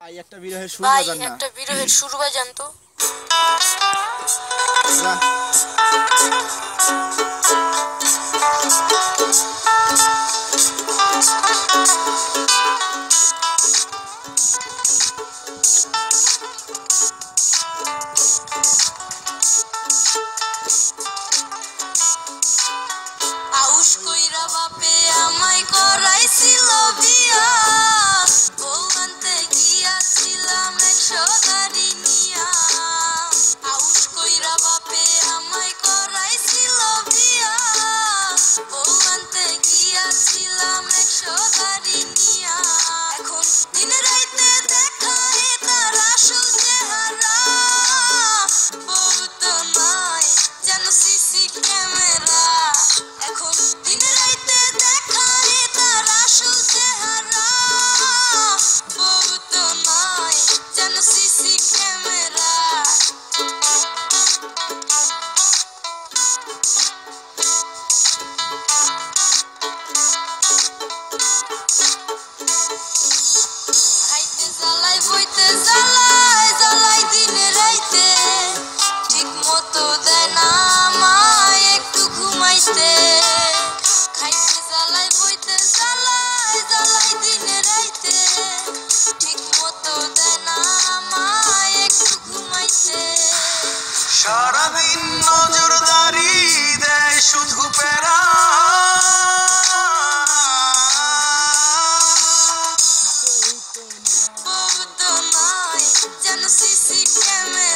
ভাই একটা বিরহের সুর ভাই বাজান না। একটা বিরহের সুর বাজান তো। আউশ কইরা বাপে আমায় করাইছিল বিয়া, বউ আনতে গিয়াছিলাম 100 গাড়ি নিয়া। আউশ কইরা বাপে আমায় করাইছিল বিয়া, বউ আনতে গিয়াছিলাম 100 গাড়ি নিয়া। এখন দিন রাইতে দেখায় তার আসল চেহারা, বউ তো নাই যেন সিসি ক্যামেরা। এখন দিন রাইতে দেখায় তার আসল চেহারা, বউ তো নাই যেন সিসি ক্যামেরা। খাইতে জ্বালাই বইতে জ্বালাই জ্বালাই দিনে রাইতে, ঠিক মতো দেয় না আমায় একটু ঘুমাইতে। খাইতে জ্বালাই বইতে জ্বালাই জ্বালাই দিনে রাইতে, ঠিক মতো দেয় না আমায় একটু ঘুমাইতে। সারাদিন নজরদারি দেয় শুধু প্যারা, বউ তো নাই যেন সিসি ক্যামেরা।